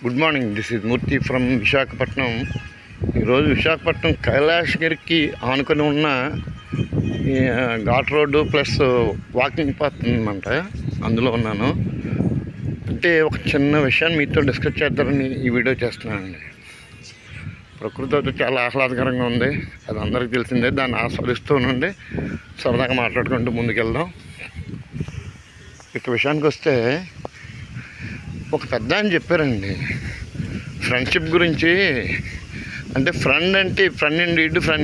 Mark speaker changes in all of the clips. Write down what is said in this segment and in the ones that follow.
Speaker 1: Good morning. This is Murthy from Visakhapatnam. ఈరోజు విశాఖపట్నం కైలాసగిరికి ఆనుకొని ఉన్న ghat road plus walking path ఉందన్నమాట. అందులో ఉన్నాను. అంటే ఒక చిన్న విషయాన్ని మీతో డిస్కస్ చేద్దామని ఈ వీడియో చేస్తున్నానండి. ప్రకృతి అయితే చాలా ఆహ్లాదకరంగా ఉంది, అది అందరికీ తెలిసిందే. దాన్ని ఆస్వాదిస్తూ ఉండండి, సరదాగా మాట్లాడుకుంటూ ముందుకెళ్దాం. ఇక విషయానికి వస్తే, ఒక పెద్ద ఆయన చెప్పారండి ఫ్రెండ్షిప్ గురించి. అంటే ఫ్రెండ్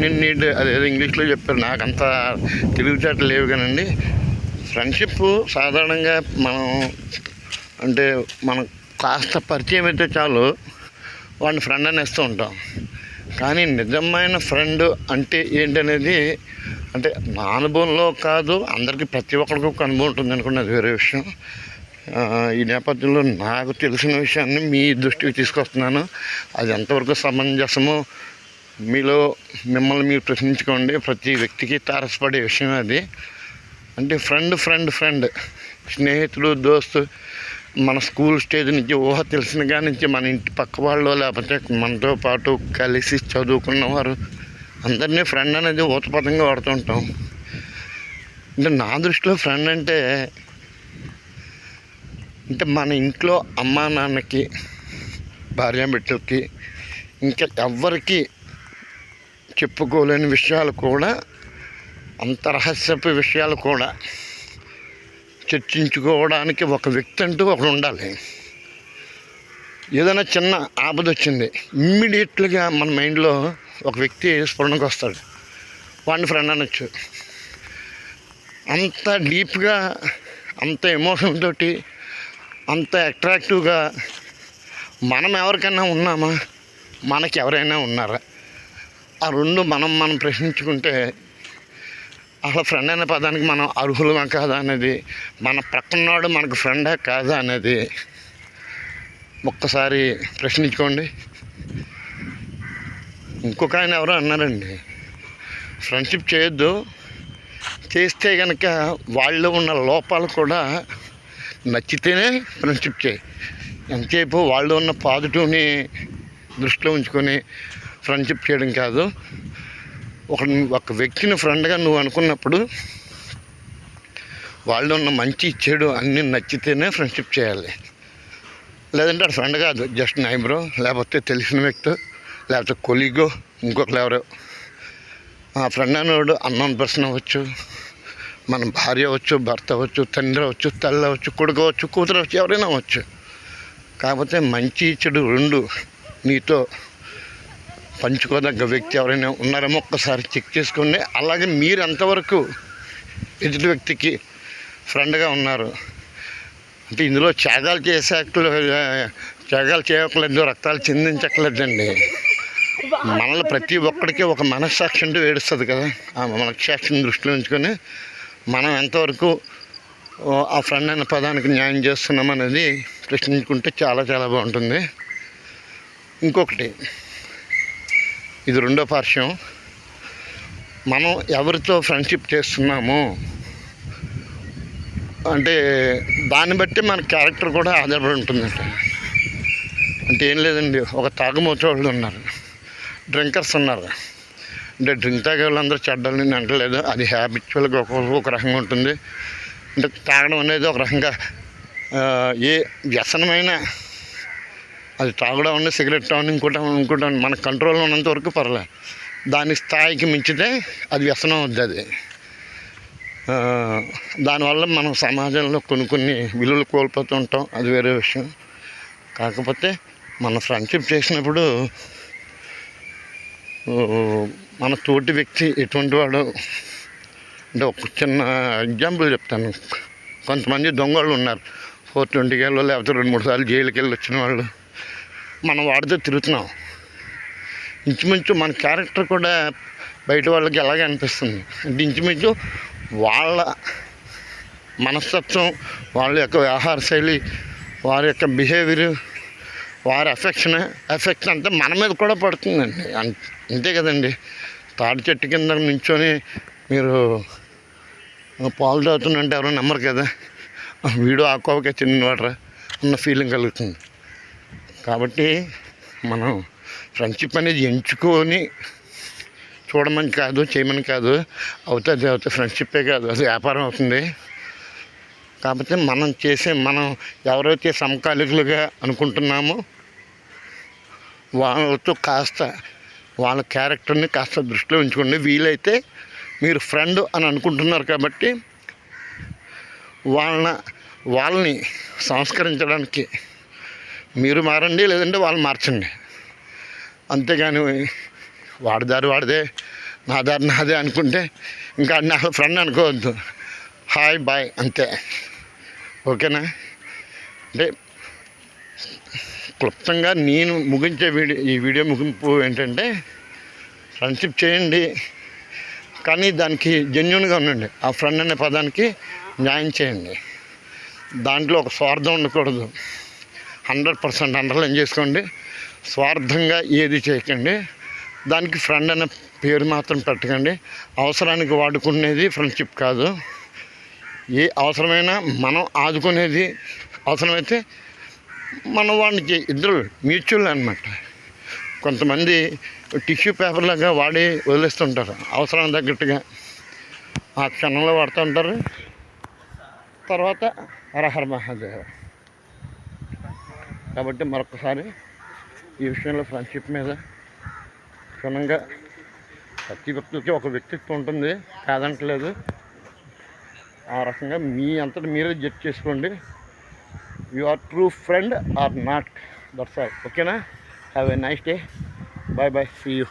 Speaker 1: ఇన్ నీడ్ అదేదో ఇంగ్లీష్లో చెప్పారు. నాకు అంత తెలివితేటలు లేవు కానండి. ఫ్రెండ్షిప్ సాధారణంగా మనం కాస్త పరిచయం అయితే చాలు వాడిని ఫ్రెండ్ అనేస్తూ ఉంటాం. కానీ నిజమైన ఫ్రెండ్ అంటే ఏంటనేది, అంటే నా అనుభవంలో కాదు, అందరికీ ప్రతి ఒక్కరికి ఒక అనుభవం ఉంటుంది అనుకోండి, అది వేరే విషయం. ఈ నేపథ్యంలో నాకు తెలిసిన విషయాన్ని మీ దృష్టికి తీసుకొస్తున్నాను. అది ఎంతవరకు సమంజసమో మిమ్మల్ని మీరు ప్రశ్నించుకోండి. ప్రతి వ్యక్తికి తారసపడే విషయం అది. అంటే ఫ్రెండ్ స్నేహితుడు, దోస్తు, మన స్కూల్ స్టేజ్ నుంచి ఊహ తెలిసిన కాడి నుంచి మన ఇంటి పక్క వాళ్ళు, లేకపోతే మనతో పాటు కలిసి చదువుకున్నవారు, అందరినీ ఫ్రెండ్ అనేది ఊతపదంగా వాడుతుంటాం. అంటే నా దృష్టిలో ఫ్రెండ్ అంటే మన ఇంట్లో అమ్మా నాన్నకి, భార్యాబిడ్డలకి, ఇంకా ఎవ్వరికి చెప్పుకోలేని విషయాలు కూడా, అంత రహస్యపు విషయాలు కూడా చర్చించుకోవడానికి ఒక వ్యక్తి అంటూ ఒకడు ఉండాలి. ఏదైనా చిన్న ఆపద వచ్చింది, ఇమ్మీడియట్గా మన మైండ్లో ఒక వ్యక్తి స్ఫురణకు వస్తాడు, వాడిని ఫ్రెండ్ అనొచ్చు. అంత డీప్గా, అంత ఎమోషన్ తోటి, అంత అట్రాక్టివ్గా మనం ఎవరికైనా ఉన్నామా, మనకి ఎవరైనా ఉన్నారా, ఆ రెండు మనం ప్రశ్నించుకుంటే అసలు ఫ్రెండ్ అనే పదానికి మనం అర్హులమా కాదా అనేది, మన ప్రక్కన్నాడు మనకు ఫ్రెండా కాదా అనేది ఒక్కసారి ప్రశ్నించుకోండి. ఇంకొక ఆయన ఎవరో అన్నారండి, ఫ్రెండ్షిప్ చేయొద్దు, చేస్తే కనుక వాళ్ళు ఉన్న లోపాలు కూడా నచ్చితేనే ఫ్రెండ్షిప్ చేయి. ఎంతసేపు వాళ్ళు ఉన్న పాజిటివ్ని దృష్టిలో ఉంచుకొని ఫ్రెండ్షిప్ చేయడం కాదు. ఒక వ్యక్తిని ఫ్రెండ్గా నువ్వు అనుకున్నప్పుడు వాళ్ళు ఉన్న మంచి చెడు అన్నీ నచ్చితేనే ఫ్రెండ్షిప్ చేయాలి. లేదంటే అది ఫ్రెండ్ కాదు, జస్ట్ నైబరో, లేకపోతే తెలిసిన వ్యక్తి, లేకపోతే కొలీగో, ఇంకొకరు ఎవరో. ఆ ఫ్రెండ్ అనేవాడు అన్నోన్ పర్సన్ అవ్వచ్చు, మన భార్య అవ్వచ్చు, భర్త అవ్వచ్చు, తండ్రి అవ్వచ్చు, తల్లి అవ్వచ్చు, కొడుకు అవ్వచ్చు, కూతురు అవ్వచ్చు, ఎవరైనా అవ్వచ్చు. కాకపోతే మంచి చెడు రెండు నీతో పంచుకోదగ్గ వ్యక్తి ఎవరైనా ఉన్నారేమో ఒక్కసారి చెక్ చేసుకోండి. అలాగే మీరు ఎంతవరకు ఎదుటి వ్యక్తికి ఫ్రెండ్గా ఉన్నారు. అంటే ఇందులో త్యాగాలు చేయక్కర్లేదు, రక్తాలు చిందించక్కర్లేదండి. మనల్ని ప్రతి ఒక్కడికి ఒక మనస్సాక్షి అంటూ ఏడుస్తుంది కదా. ఆ మనస్సాక్షిని దృష్టిలో ఉంచుకొని మనం ఎంతవరకు ఆ ఫ్రెండ్ అనే పదానికి న్యాయం చేస్తున్నాం అనేది ప్రశ్నించుకుంటే చాలా చాలా బాగుంటుంది. ఇంకొకటి, ఇది రెండో పార్శ్వం, మనం ఎవరితో ఫ్రెండ్షిప్ చేస్తున్నాము అంటే దాన్ని బట్టి మన క్యారెక్టర్ కూడా ఆధారపడి ఉంటుందంట. అంటే ఏం లేదండి, ఒక తాగుమోచేవాళ్ళు ఉన్నారు, డ్రింకర్స్ ఉన్నారు. అంటే డ్రింక్ తాగే వాళ్ళందరూ చెడ్డలు నేను అంటలేదు, అది హ్యాబిచువల్గా ఒక రకంగా ఉంటుంది. అంటే తాగడం అనేది ఒక రకంగా ఏ వ్యసనమైనా, అది తాగడం అన్నీ, సిగరెట్ అవన్నీ, ఇంకోటి మన కంట్రోల్లో ఉన్నంత వరకు పర్లేదు. దాని స్థాయికి మించితే అది వ్యసనం అవుద్ది. అది దానివల్ల మనం సమాజంలో కొన్ని విలువలు కోల్పోతూ ఉంటాం, అది వేరే విషయం. కాకపోతే మన ఫ్రెండ్షిప్ చేసినప్పుడు మన తోటి వ్యక్తి ఎటువంటి వాడు, అంటే ఒక చిన్న ఎగ్జాంపుల్ చెప్తాను. కొంతమంది దొంగలు ఉన్నారు, 420 ఏళ్ళు, లేకపోతే 2-3 సార్లు జైలుకి వెళ్ళి వచ్చిన వాళ్ళు. మనం వాడితో తిరుగుతున్నాం. ఇంచుమించు మన క్యారెక్టర్ కూడా బయట వాళ్ళకి ఎలాగే అనిపిస్తుంది. అంటే ఇంచుమించు వాళ్ళ మనస్తత్వం, వాళ్ళ యొక్క వ్యవహార శైలి, వారి యొక్క బిహేవియర్, వారి ఎఫెక్ట్ అంతా మన మీద కూడా పడుతుందండి. అంతే కదండి. తాడి చెట్టు కింద నించొని మీరు పాలు తాగుతున్నంటే ఎవరో నమ్మరు కదా, వీడు ఆకోవకే చెందినవాడరా అన్న ఫీలింగ్ కలుగుతుంది. కాబట్టి మనం ఫ్రెండ్షిప్ అనేది ఎంచుకొని చూడమని కాదు, చేయమని కాదు, అవుతుంది ఫ్రెండ్షిప్పే కాదు, అది వ్యాపారం అవుతుంది. కాకపోతే మనం ఎవరైతే సమకాలికులుగా అనుకుంటున్నామో వాళ్ళతో కాస్త వాళ్ళ క్యారెక్టర్ని కాస్త దృష్టిలో ఉంచుకోండి. వీలైతే మీరు ఫ్రెండ్ అని అనుకుంటున్నారు కాబట్టి వాళ్ళని సంస్కరించడానికి మీరు మారండి, లేదంటే వాళ్ళు మార్చండి. అంతేగాని వాడి దారి వాడిదే, నా దారి నాదే అనుకుంటే ఇంకా నా ఫ్రెండ్ అనుకోవద్దు. హాయ్ బాయ్ అంతే. ఓకేనా? అంటే క్లుప్తంగా నేను ముగించే ఈ వీడియో ముగింపు ఏంటంటే, ఫ్రెండ్షిప్ చేయండి కానీ దానికి జెన్యూన్గా ఉండండి. ఆ ఫ్రెండ్ అనే పదానికి న్యాయం చేయండి. దాంట్లో ఒక స్వార్థం ఉండకూడదు. 100% అండర్లైన్ చేసుకోండి. స్వార్థంగా ఏది చేయకండి. దానికి ఫ్రెండ్ అనే పేరు మాత్రం పెట్టకండి. అవసరానికి వాడుకునేది ఫ్రెండ్షిప్ కాదు. ఏ అవసరమైనా మనం ఆదుకునేది, అవసరమైతే మన వాడికి ఇద్దరు మ్యూచువల్ అనమాట. కొంతమంది టిష్యూ పేపర్లాగా వాడి వదిలేస్తుంటారు, అవసరం తగ్గట్టుగా ఆ క్షణంలో వాడుతూ ఉంటారు. తర్వాత హరహర మహాదేవ. కాబట్టి మరొకసారి ఈ విషయంలో ఫ్రెండ్షిప్ మీద క్షుణ్ణంగా, ప్రతి వ్యక్తికి ఒక వ్యక్తిత్వం ఉంటుంది, కాదంటలేదు. ఆ రకంగా మీ అంతటా మీరే జడ్జ్ చేసుకోండి. You are true friend or not, that's all. ఓకేనా? Have a nice day. Bye bye, see you.